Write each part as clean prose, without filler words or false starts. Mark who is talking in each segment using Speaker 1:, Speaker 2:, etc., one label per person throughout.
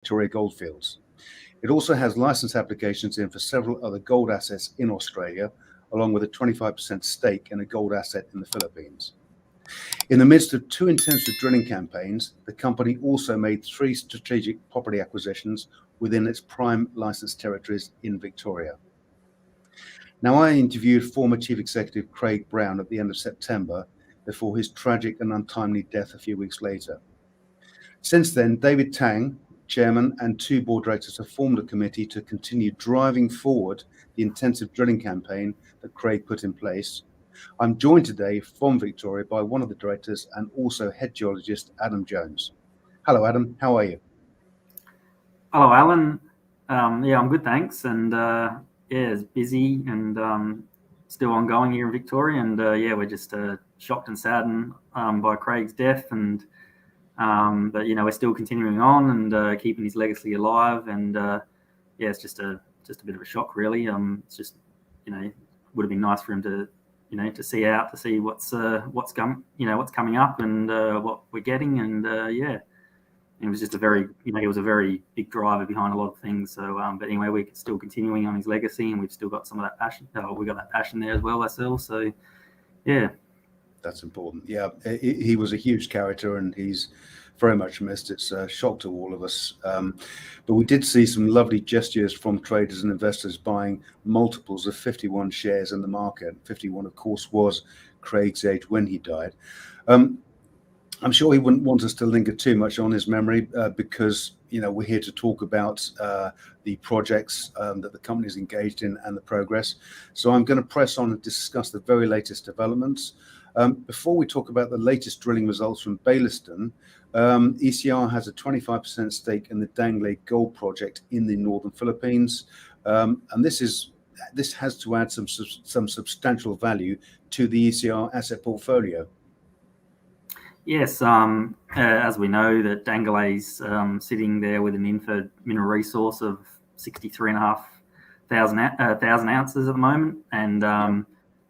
Speaker 1: Victoria goldfields. It also has license applications in for several other gold assets in Australia, along with a 25% stake in a gold asset in the Philippines. In the midst of two intensive drilling campaigns, the company also made three strategic property acquisitions within its prime licensed territories in Victoria. Now, I interviewed former Chief Executive Craig Brown at the end of September before his tragic and untimely death a few weeks later. Since then, David Tang, Chairman, and two board directors have formed a committee to continue driving forward the intensive drilling campaign that Craig put in place. I'm joined today from Victoria by one of the directors and also head geologist, Adam Jones. Hello, Adam. How are you?
Speaker 2: Hello, Alan. Yeah, I'm good, thanks. And yeah, it's busy and still ongoing here in Victoria. And yeah, we're just shocked and saddened by Craig's death. And but we're still continuing on and keeping his legacy alive. And yeah, it's just a bit of a shock, really. It's just would have been nice for him to to see what's coming up and what we're getting. And yeah. It was just a very big driver behind a lot of things. So, but anyway, we're still continuing on his legacy, and we've still got some of that passion. We got that passion there as well ourselves. So, yeah,
Speaker 1: that's important. Yeah, he was a huge character, and he's very much missed. It's a shock to all of us. But we did see some lovely gestures from traders and investors buying multiples of 51 shares in the market. 51, of course, was Craig's age when he died. I'm sure he wouldn't want us to linger too much on his memory because, we're here to talk about the projects that the company is engaged in and the progress. So I'm going to press on and discuss the very latest developments. Before we talk about the latest drilling results from Bailiston, ECR has a 25% stake in the Dangley Gold Project in the northern Philippines. And this has to add some substantial value to the ECR asset portfolio.
Speaker 2: Yes, as we know, that Danglei's sitting there with an inferred mineral resource of 63,500 ounces at the moment, and at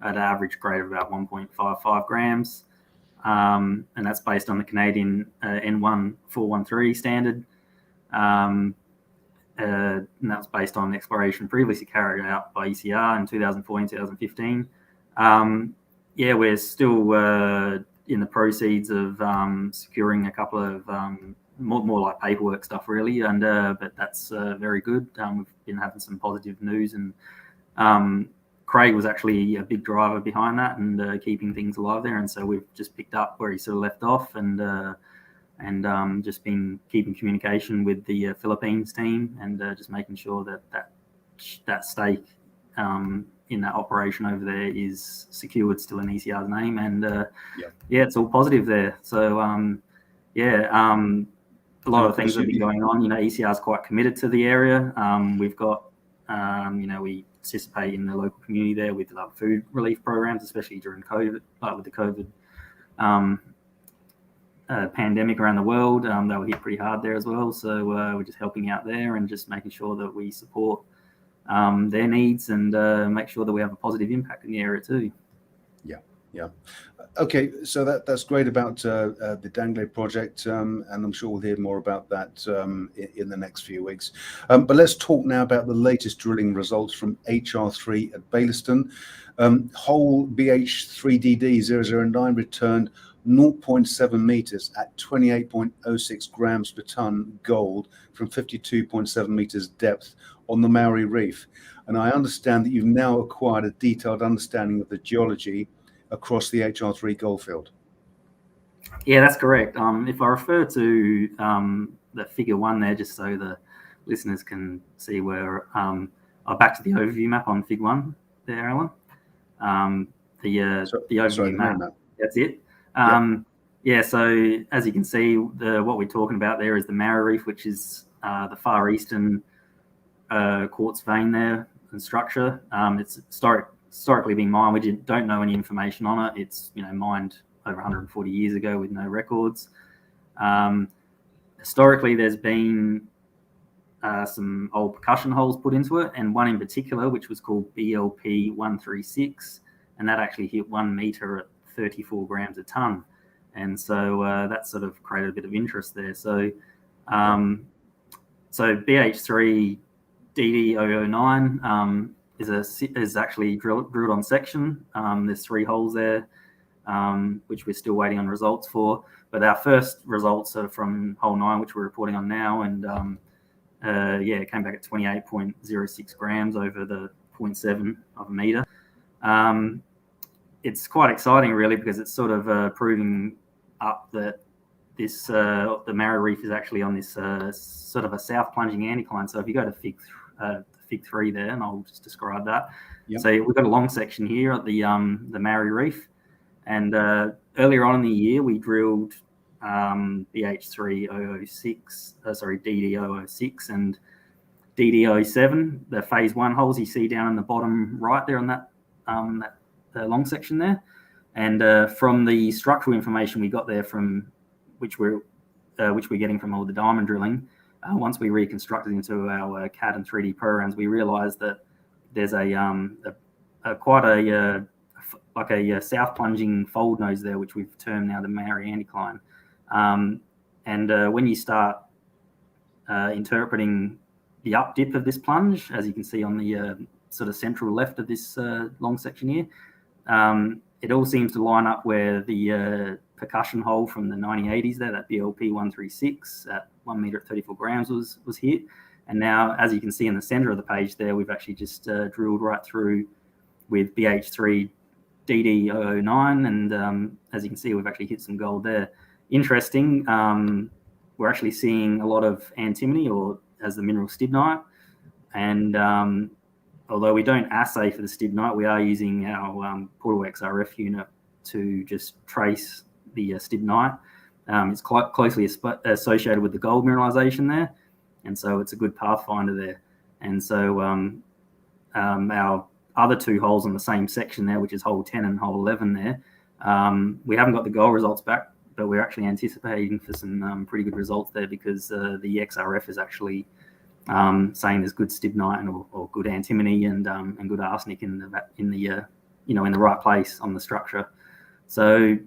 Speaker 2: an average grade of about 1.55 grams, and that's based on the Canadian N1 413 standard, and that's based on exploration previously carried out by ECR in 2014, 2015. Yeah, we're still in the proceeds of securing a couple of more like paperwork stuff, really, and but that's very good. We've been having some positive news, and Craig was actually a big driver behind that and keeping things alive there. And so we've just picked up where he sort of left off, and just been keeping communication with the Philippines team and just making sure that stake in that operation over there is secured still in ECR's name, and yeah, it's all positive there. So a lot of things have been going on. ECR is quite committed to the area. We've got we participate in the local community there with food relief programs, especially during COVID, with the COVID pandemic around the world. They were hit pretty hard there as well. So we're just helping out there and just making sure that we support their needs and make sure that we have a positive impact in the area too.
Speaker 1: Yeah. Okay, so that's great about the Dangley project, and I'm sure we'll hear more about that in the next few weeks. But let's talk now about the latest drilling results from HR3 at Bailiston. Hole BH3DD009 returned 0.7 meters at 28.06 grams per ton gold from 52.7 meters depth on the Maori Reef. And I understand that you've now acquired a detailed understanding of the geology across the HR3 goldfield.
Speaker 2: Yeah, that's correct. If I refer to the figure 1 there, just so the listeners can see where, back to the overview map on fig 1 there, Alan. The overview map, that's it. Yeah, so as you can see, what we're talking about there is the Maori Reef, which is the far eastern quartz vein there and structure. It's historically been mined. We don't know any information on it. It's mined over 140 years ago with no records. Historically, there's been some old percussion holes put into it, and one in particular, which was called BLP 136, and that actually hit 1 meter at 34 grams a ton. And so that sort of created a bit of interest there. So So BH3 DD009 is actually drilled on section. There's 3 holes there, which we're still waiting on results for. But our first results are from hole 9, which we're reporting on now, and it came back at 28.06 grams over the 0.7 of a meter. It's quite exciting, really, because it's sort of proving up that this the Mara Reef is actually on this sort of a south plunging anticline. So if you go to Fig 3 there, and I'll just describe that. Yep. So we've got a long section here at the Mara Reef, and earlier on in the year we drilled BH3 DD006 and DD07, the phase 1 holes you see down in the bottom right there on that long section there. And from the structural information we got there from which we're getting from all the diamond drilling, once we reconstructed into our CAD and 3D programs, we realized that there's quite a south plunging fold nose there, which we've termed now the Mara anticline. And when you start interpreting the up dip of this plunge, as you can see on the sort of central left of this long section here, it all seems to line up where the percussion hole from the 1980s there, that BLP 136 at 1 meter at 34 grams was hit. And now, as you can see in the center of the page there, we've actually just drilled right through with BH3 DD009, and as you can see, we've actually hit some gold there. Interesting, we're actually seeing a lot of antimony, or as the mineral stibnite, and although we don't assay for the stibnite, we are using our portal XRF unit to just trace the stibnite. It's quite closely associated with the gold mineralization there, and so it's a good pathfinder there. And so our other 2 holes on the same section there, which is hole 10 and hole 11 there, we haven't got the gold results back, but we're actually anticipating for some pretty good results there, because the XRF is actually saying there's good stibnite or good antimony and good arsenic in the right place on the structure. So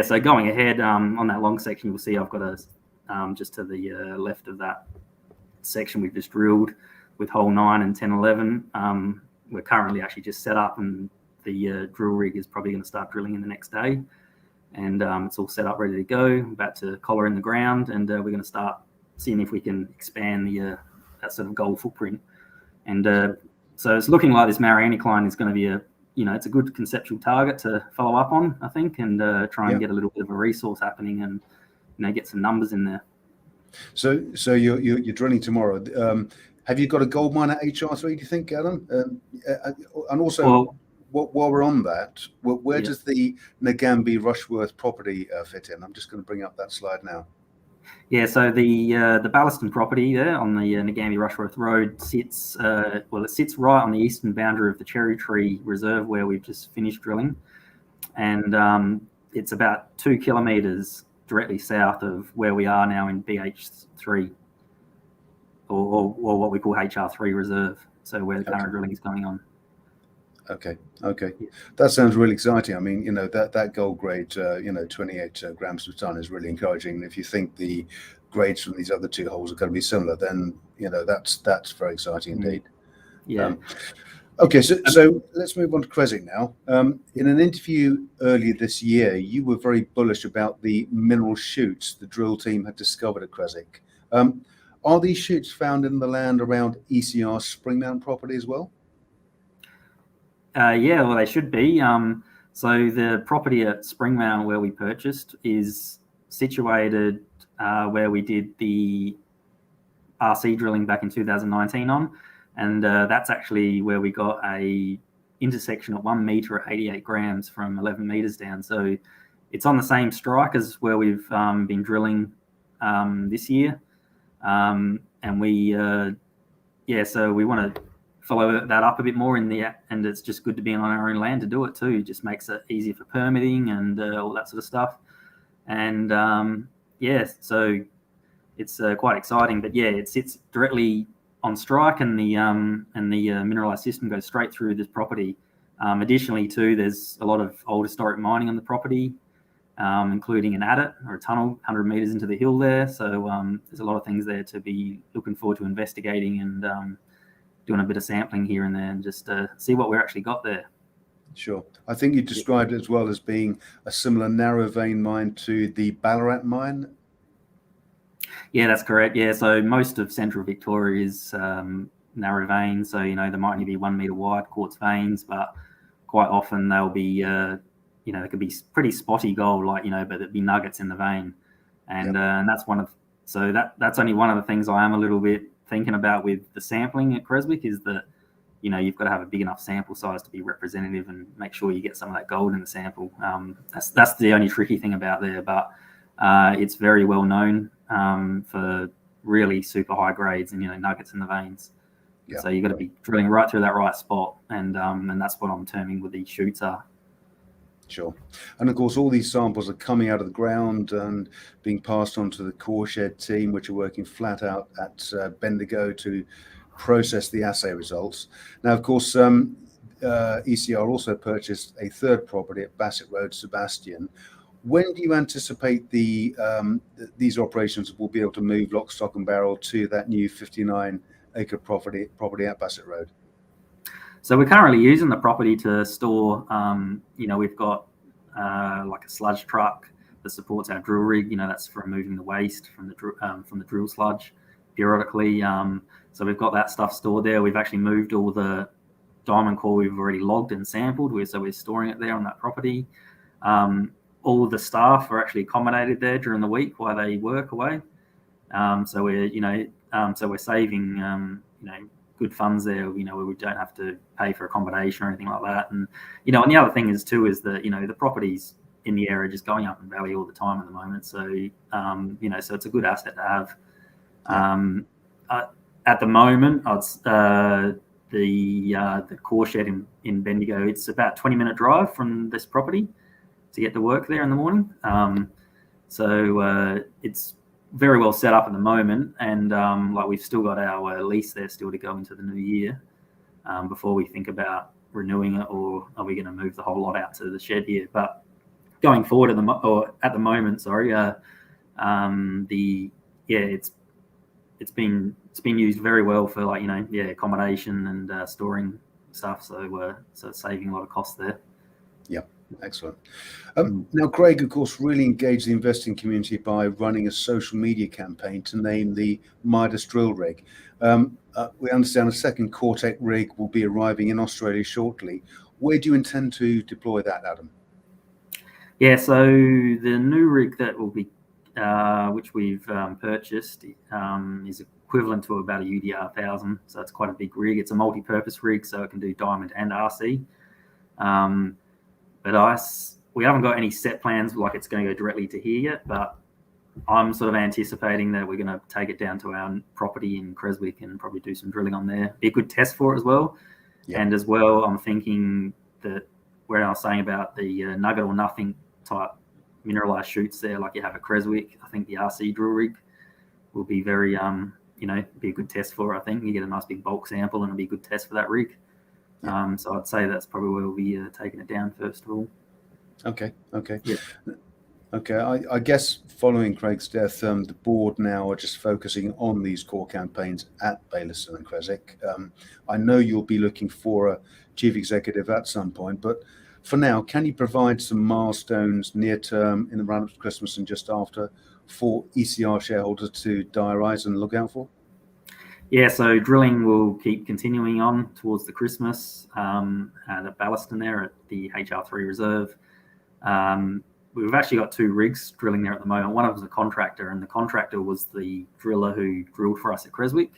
Speaker 2: so going ahead on that long section, you'll see I've got just to the left of that section we've just drilled with hole 9 and 10, 11. We're currently actually just set up, and the drill rig is probably going to start drilling in the next day, and it's all set up ready to go, about to collar in the ground, and we're going to start seeing if we can expand that sort of gold footprint. And so it's looking like this Mara anticline is going to be it's a good conceptual target to follow up on, I think, and try and get a little bit of a resource happening, and get some numbers in there.
Speaker 1: So you're drilling tomorrow. Have you got a gold mine at HR3, do you think, Adam? And also, while we're on that, where does the Nagambie Rushworth property fit in? I'm just going to bring up that slide now.
Speaker 2: Yeah, so the Ballaston property there on the Nagambie Rushworth Road sits it sits right on the eastern boundary of the Cherry Tree Reserve, where we've just finished drilling, and it's about 2 kilometres directly south of where we are now in BH3, or what we call HR3 Reserve. So where the current drilling is going on.
Speaker 1: Okay, that sounds really exciting. I mean, that gold grade, 28 grams per ton is really encouraging. And if you think the grades from these other 2 holes are going to be similar, then that's very exciting indeed.
Speaker 2: Yeah.
Speaker 1: Okay, so let's move on to Creswick now. In an interview earlier this year, you were very bullish about the mineral shoots the drill team had discovered at Creswick. Are these shoots found in the land around ECR Springmount property as well?
Speaker 2: Well, they should be. So the property at Springmount where we purchased is situated where we did the RC drilling back in 2019 on, and that's actually where we got a intersection at 1 meter at 88 grams from 11 meters down. So it's on the same strike as where we've been drilling this year, and we so we want to follow that up a bit more and it's just good to be on our own land to do it too. It just makes it easier for permitting and all that sort of stuff. And so it's quite exciting. But it sits directly on strike, and the mineralized system goes straight through this property. Additionally, too, there's a lot of old historic mining on the property, including an adit or a tunnel 100 meters into the hill there. So there's a lot of things there to be looking forward to investigating and doing a bit of sampling here and there and just see what we actually got there.
Speaker 1: Sure. I think you described it as well as being a similar narrow vein mine to the Ballarat mine.
Speaker 2: Yeah, that's correct. Yeah, so most of central Victoria is narrow veins. So, there might only be 1 meter wide quartz veins, but quite often they'll be, they could be pretty spotty gold, but there'd be nuggets in the vein. And, and that's that's only one of the things I am a little bit thinking about with the sampling at Creswick is that, you've got to have a big enough sample size to be representative and make sure you get some of that gold in the sample. That's the only tricky thing about there, but it's very well known for really super high grades and nuggets in the veins. Yeah. So you've got to be drilling right through that right spot, and that's what I'm terming with these shoots are.
Speaker 1: Sure. And of course, all these samples are coming out of the ground and being passed on to the core shed team, which are working flat out at Bendigo to process the assay results. Now, of course, ECR also purchased a third property at Bassett Road, Sebastian. When do you anticipate these operations will be able to move lock, stock and barrel to that new 59-acre property at Bassett Road?
Speaker 2: So we're currently using the property to store, we've got like a sludge truck that supports our drill rig. That's for removing the waste from the drill sludge periodically. So we've got that stuff stored there. We've actually moved all the diamond core we've already logged and sampled. So we're storing it there on that property. All the staff are actually accommodated there during the week while they work away. So we're saving, good funds there, where we don't have to pay for accommodation or anything like that. And, and the other thing is that, the properties in the area are just going up in value all the time at the moment. So, so it's a good asset to have. At the moment, the core shed in Bendigo, it's about a 20-minute drive from this property to get to work there in the morning. So it's very well set up at the moment, and we've still got our lease there still to go into the new year before we think about renewing it, or are we going to move the whole lot out to the shed here. But going forward at the moment, it's been used very well for accommodation and storing stuff. So it's saving a lot of costs there.
Speaker 1: Yeah. Excellent. Now, Craig, of course, really engaged the investing community by running a social media campaign to name the Midas drill rig. We understand a second Cortec rig will be arriving in Australia shortly. Where do you intend to deploy that, Adam?
Speaker 2: Yeah, so the new rig that will be, which we've purchased, is equivalent to about a UDR 1000. So it's quite a big rig. It's a multi-purpose rig, so it can do diamond and RC. But we haven't got any set plans like it's going to go directly to here yet, but I'm sort of anticipating that we're going to take it down to our property in Creswick and probably do some drilling on there. Be a good test for it as well. Yep. And as well, I'm thinking that where I was saying about the nugget or nothing type mineralized shoots there, like you have at Creswick, I think the RC drill rig will be very, be a good test for it. I think you get a nice big bulk sample and it'll be a good test for that rig. So I'd say that's probably where we'll be taking it down first of all.
Speaker 1: Okay.
Speaker 2: Yeah.
Speaker 1: Okay. I guess following Craig's death, the board now are just focusing on these core campaigns at Bayliston and Creswick. I know you'll be looking for a chief executive at some point, but for now, can you provide some milestones near term in the run-up to Christmas and just after for ECR shareholders to diarise and look out for?
Speaker 2: Yeah, so drilling will keep continuing on towards the Christmas at Bayliston there at the HR3 reserve. We've actually got 2 rigs drilling there at the moment. One of them is a contractor, and the contractor was the driller who drilled for us at Creswick,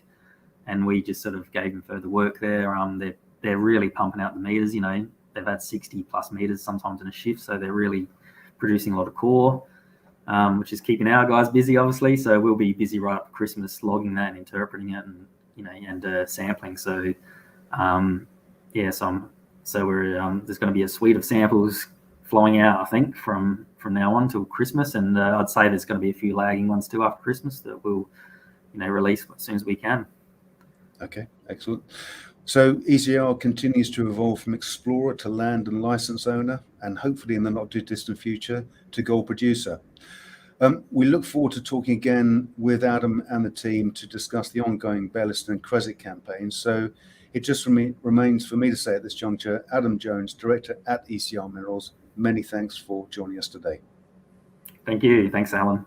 Speaker 2: and we just sort of gave him further work there. They're really pumping out the meters. They've had 60 plus meters sometimes in a shift, so they're really producing a lot of core. Which is keeping our guys busy, obviously. So we'll be busy right up to Christmas, logging that and interpreting it, and sampling. So, so we're there's going to be a suite of samples flowing out, I think, from now on till Christmas, and I'd say there's going to be a few lagging ones too after Christmas that we'll, release as soon as we can.
Speaker 1: Okay, excellent. So ECR continues to evolve from explorer to land and license owner, and hopefully in the not too distant future to gold producer. We look forward to talking again with Adam and the team to discuss the ongoing Belliston and Creswick campaigns. So it just remains for me to say at this juncture, Adam Jones, Director at ECR Minerals, many thanks for joining us today.
Speaker 2: Thank you. Thanks, Alan.